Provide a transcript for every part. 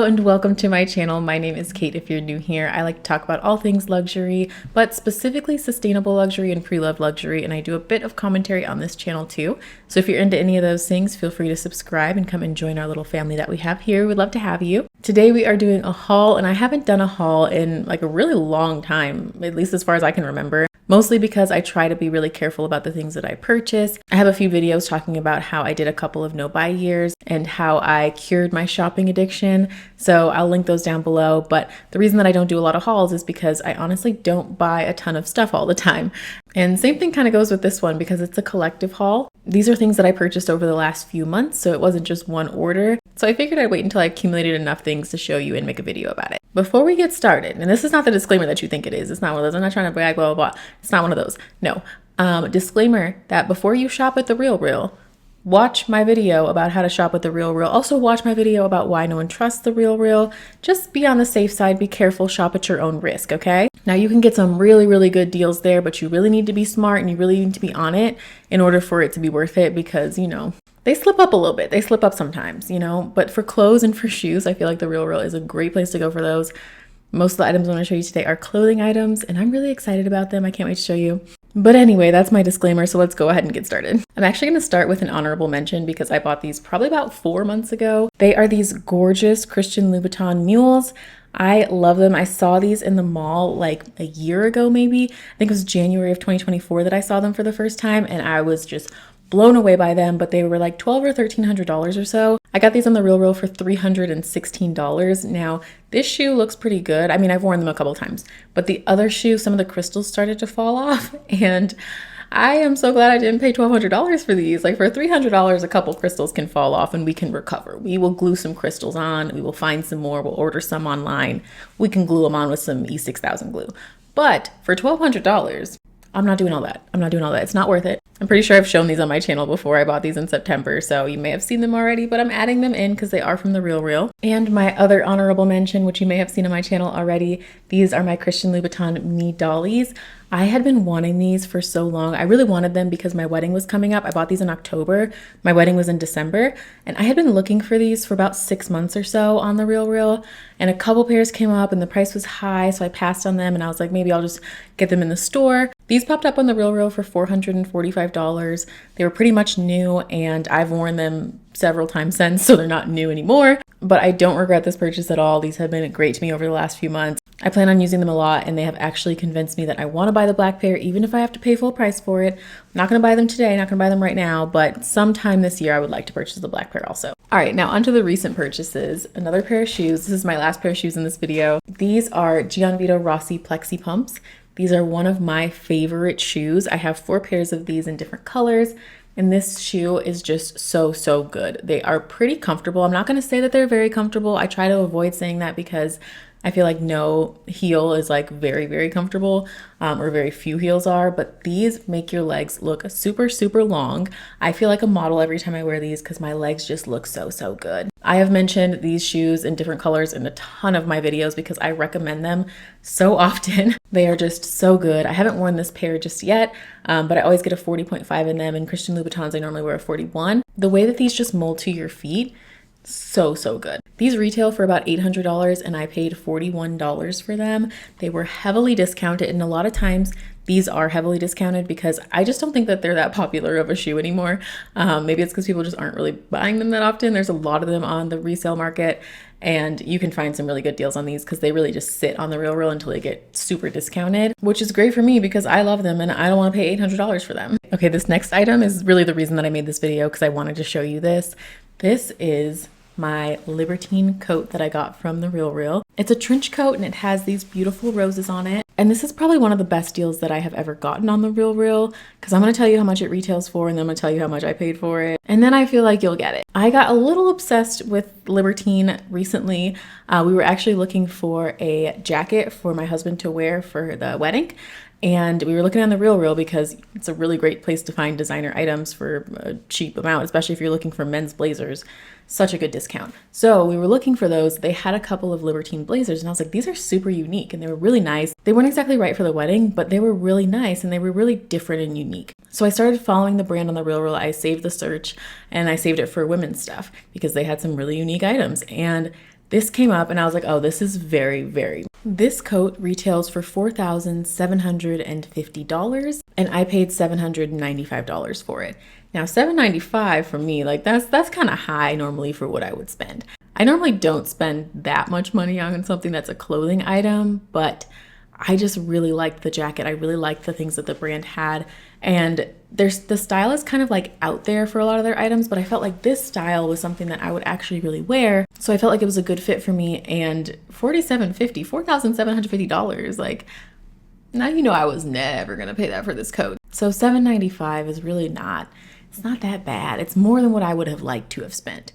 and welcome to my channel. My name is Kate if you're new here. I like to talk about all things luxury, but specifically sustainable luxury and pre-loved luxury, and I do a bit of commentary on this channel too. So if you're into any of those things, feel free to subscribe and come and join our little family that we have here. We'd love to have you. Today we are doing a haul, and I haven't done a haul in like a really long time, at least as far as I can remember. Mostly because I try to be really careful about the things that I purchase. I have a few videos talking about how I did a couple of no-buy years and how I cured my shopping addiction. So I'll link those down below. But the reason that I don't do a lot of hauls is because I honestly don't buy a ton of stuff all the time. And same thing kind of goes with this one because it's a collective haul. These are things that I purchased over the last few months, so it wasn't just one order. So I figured I'd wait until I accumulated enough things to show you and make a video about it. Before we get started, and this is not the disclaimer that you think it is. It's not one of those. I'm not trying to brag, blah, blah, blah. It's not one of those. No. Disclaimer that before you shop at Therealreal, watch my video about how to shop with Therealreal. Also watch my video about why no one trusts Therealreal. Just be on the safe side, be careful, shop at your own risk, okay? Now you can get some really, really good deals there, but you really need to be smart and you really need to be on it in order for it to be worth it because, you know, they slip up a little bit. They slip up sometimes, you know, but for clothes and for shoes, I feel like Therealreal is a great place to go for those. Most of the items I want to show you today are clothing items, and I'm really excited about them. I can't wait to show you. But anyway, that's my disclaimer, so let's go ahead and get started. I'm actually going to start with an honorable mention because I bought these probably about 4 months ago. They are these gorgeous Christian Louboutin mules. I love them. I saw these in the mall like a year ago, maybe. I think it was January of 2024 that I saw them for the first time, and I was just blown away by them, but they were like $1,200 or $1,300 or so. I got these on Therealreal for $316. Now, this shoe looks pretty good. I mean, I've worn them a couple times, but the other shoe, some of the crystals started to fall off, and I am so glad I didn't pay $1,200 for these. Like for $300, a couple crystals can fall off and we can recover. We will glue some crystals on. We will find some more. We'll order some online. We can glue them on with some E6000 glue. But for $1,200, I'm not doing all that. I'm not doing all that. It's not worth it. I'm pretty sure I've shown these on my channel before. I bought these in September, so you may have seen them already, but I'm adding them in because they are from Therealreal. And my other honorable mention, which you may have seen on my channel already, these are my Christian Louboutin mini dollies. I had been wanting these for so long. I really wanted them because my wedding was coming up. I bought these in October. My wedding was in December, and I had been looking for these for about 6 months or so on Therealreal, and a couple pairs came up and the price was high, so I passed on them and I was like, maybe I'll just get them in the store. These popped up on Therealreal for $445. They were pretty much new, and I've worn them several times since, so they're not new anymore. But I don't regret this purchase at all. These have been great to me over the last few months. I plan on using them a lot, and they have actually convinced me that I want to buy the black pair, even if I have to pay full price for it. I'm not going to buy them today, not going to buy them right now, but sometime this year I would like to purchase the black pair also. All right, now onto the recent purchases. Another pair of shoes. This is my last pair of shoes in this video. These are Gianvito Rossi Plexi pumps. These are one of my favorite shoes. I have 4 pairs of these in different colors, and this shoe is just so, so good. They are pretty comfortable. I'm not going to say that they're very comfortable. I try to avoid saying that because I feel like no heel is like very, very comfortable, or very few heels are, but these make your legs look super, super long. I feel like a model every time I wear these because my legs just look so, so good. I have mentioned these shoes in different colors in a ton of my videos because I recommend them so often. They are just so good. I haven't worn this pair just yet, but I always get a 40.5 in them. In Christian Louboutins, I normally wear a 41. The way that these just mold to your feet, so, so good. These retail for about $800 and I paid $41 for them. They were heavily discounted, and a lot of times these are heavily discounted because I just don't think that they're that popular of a shoe anymore. Maybe it's because people just aren't really buying them that often. There's a lot of them on the resale market, and you can find some really good deals on these because they really just sit on Therealreal until they get super discounted, which is great for me because I love them and I don't want to pay $800 for them. Okay, this next item is really the reason that I made this video because I wanted to show you this. This is my Libertine coat that I got from Therealreal. It's a trench coat and it has these beautiful roses on it. And this is probably one of the best deals that I have ever gotten on Therealreal because I'm going to tell you how much it retails for, and then I'm going to tell you how much I paid for it. And then I feel like you'll get it. I got a little obsessed with Libertine recently. We were actually looking for a jacket for my husband to wear for the wedding. And we were looking on Therealreal because it's a really great place to find designer items for a cheap amount, especially if you're looking for men's blazers. Such a good discount. So we were looking for those. They had a couple of Libertine blazers and I was like, these are super unique and they were really nice. They weren't exactly right for the wedding, but they were really nice and they were really different and unique. So I started following the brand on Therealreal. I saved the search and I saved it for women's stuff because they had some really unique items. And This came up and I was like, oh, this is very, very. This coat retails for $4,750 and I paid $795 for it. Now, $795 for me, like that's kind of high normally for what I would spend. I normally don't spend that much money on something that's a clothing item, but I just really liked the jacket. I really liked the things that the brand had. And the style is kind of like out there for a lot of their items, but I felt like this style was something that I would actually really wear. So I felt like it was a good fit for me. And $4,750, like, now you know I was never gonna pay that for this coat. So $795 is really it's not that bad. It's more than what I would have liked to have spent.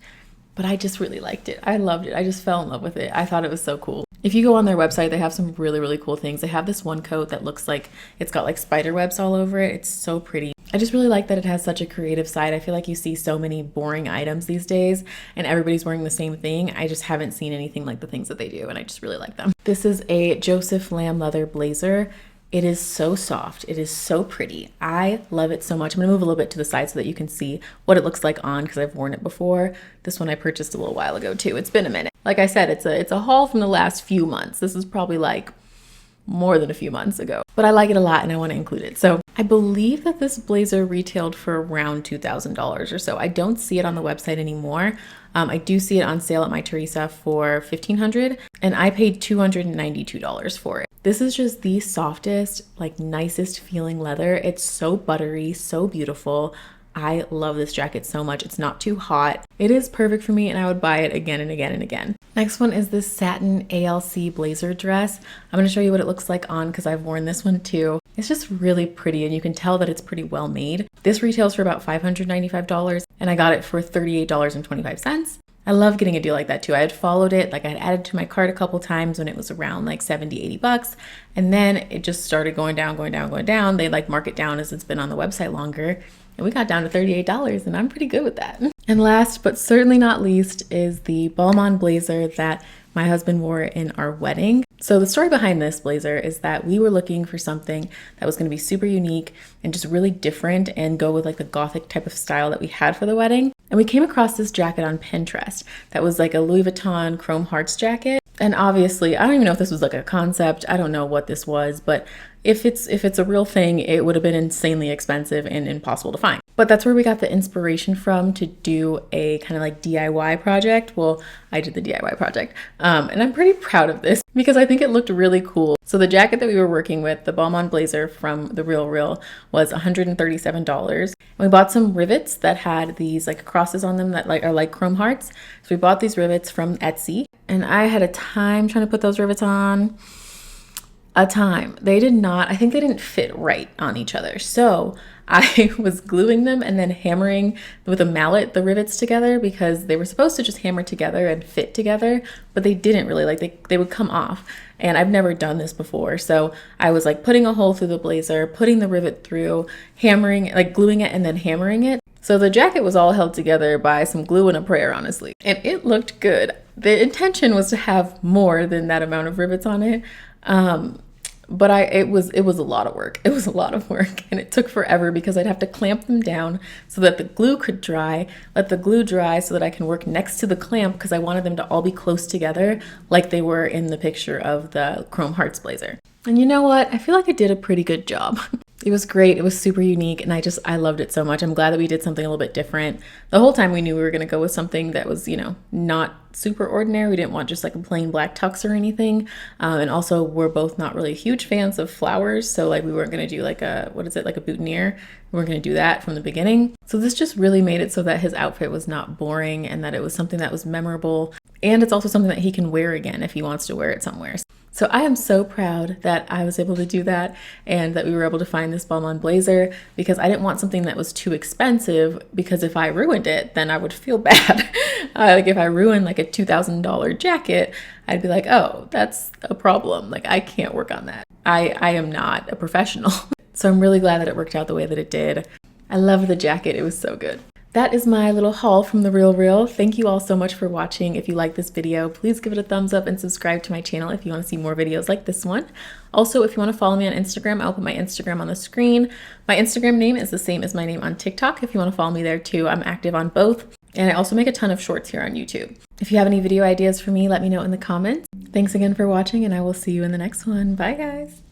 But I just really liked it. I loved it. I just fell in love with it. I thought it was so cool. If you go on their website, they have some really, really cool things. They have this one coat that looks like it's got like spider webs all over it. It's so pretty. I just really like that it has such a creative side. I feel like you see so many boring items these days and everybody's wearing the same thing. I just haven't seen anything like the things that they do, and I just really like them. This is a Joseph lamb leather blazer. It is so soft. It is so pretty. I love it so much. I'm gonna move a little bit to the side so that you can see what it looks like on, because I've worn it before. This one I purchased a little while ago too. It's been a minute. Like I said, it's a haul from the last few months. This is probably like more than a few months ago, but I like it a lot and I want to include it. So I believe that this blazer retailed for around $2,000 or so. I don't see it on the website anymore. I do see it on sale at my Teresa for $1,500 and I paid $292 for it. This is just the softest, like nicest feeling leather. It's so buttery, so beautiful. I love this jacket so much. It's not too hot. It is perfect for me and I would buy it again and again and again. Next one is this satin ALC blazer dress. I'm going to show you what it looks like on because I've worn this one too. It's just really pretty and you can tell that it's pretty well made. This retails for about $595 and I got it for $38.25. I love getting a deal like that too. I had followed it, like I had added to my cart a couple times when it was around like 70, 80 bucks. And then it just started going down, going down, going down. They like mark it down as it's been on the website longer. And we got down to $38 and I'm pretty good with that. And last but certainly not least is the Balmain blazer that my husband wore in our wedding. So the story behind this blazer is that we were looking for something that was going to be super unique and just really different and go with like the gothic type of style that we had for the wedding. And we came across this jacket on Pinterest that was like a Louis Vuitton chrome hearts jacket. And obviously, I don't even know if this was like a concept. I don't know what this was, but if it's a real thing, it would have been insanely expensive and impossible to find. But that's where we got the inspiration from to do a kind of like DIY project. Well, I did the DIY project. And I'm pretty proud of this because I think it looked really cool. So the jacket that we were working with, the Balmain blazer from Therealreal, was $137. And we bought some rivets that had these like crosses on them that like are like chrome hearts. So we bought these rivets from Etsy and I had a time trying to put those rivets on. They did not, I think they didn't fit right on each other. So I was gluing them and then hammering with a mallet the rivets together because they were supposed to just hammer together and fit together, but they didn't really, like they would come off. And I've never done this before. So I was like putting a hole through the blazer, putting the rivet through, hammering, like gluing it and then hammering it. So the jacket was all held together by some glue and a prayer, honestly. And it looked good. The intention was to have more than that amount of rivets on it. But it was a lot of work. It was a lot of work and it took forever because I'd have to clamp them down so that the glue could dry, let the glue dry so that I can work next to the clamp because I wanted them to all be close together like they were in the picture of the Chrome Hearts blazer. And you know what? I feel like I did a pretty good job. It was great. It was super unique and I loved it so much. I'm glad that we did something a little bit different. The whole time we knew we were going to go with something that was, you know, not super ordinary. We didn't want just like a plain black tux or anything. And also we're both not really huge fans of flowers. So like we weren't going to do like like a boutonniere. We weren't going to do that from the beginning. So this just really made it so that his outfit was not boring and that it was something that was memorable. And it's also something that he can wear again if he wants to wear it somewhere. So I am so proud that I was able to do that and that we were able to find this Balmain blazer because I didn't want something that was too expensive because if I ruined it, then I would feel bad. Like if I ruined like a $2,000 jacket, I'd be like, oh, that's a problem. Like I can't work on that. I am not a professional. So I'm really glad that it worked out the way that it did. I love the jacket. It was so good. That is my little haul from Therealreal. Thank you all so much for watching. If you like this video, please give it a thumbs up and subscribe to my channel if you want to see more videos like this one. Also, if you want to follow me on Instagram, I'll put my Instagram on the screen. My Instagram name is the same as my name on TikTok if you want to follow me there too. I'm active on both. And I also make a ton of shorts here on YouTube. If you have any video ideas for me, let me know in the comments. Thanks again for watching, and I will see you in the next one. Bye, guys.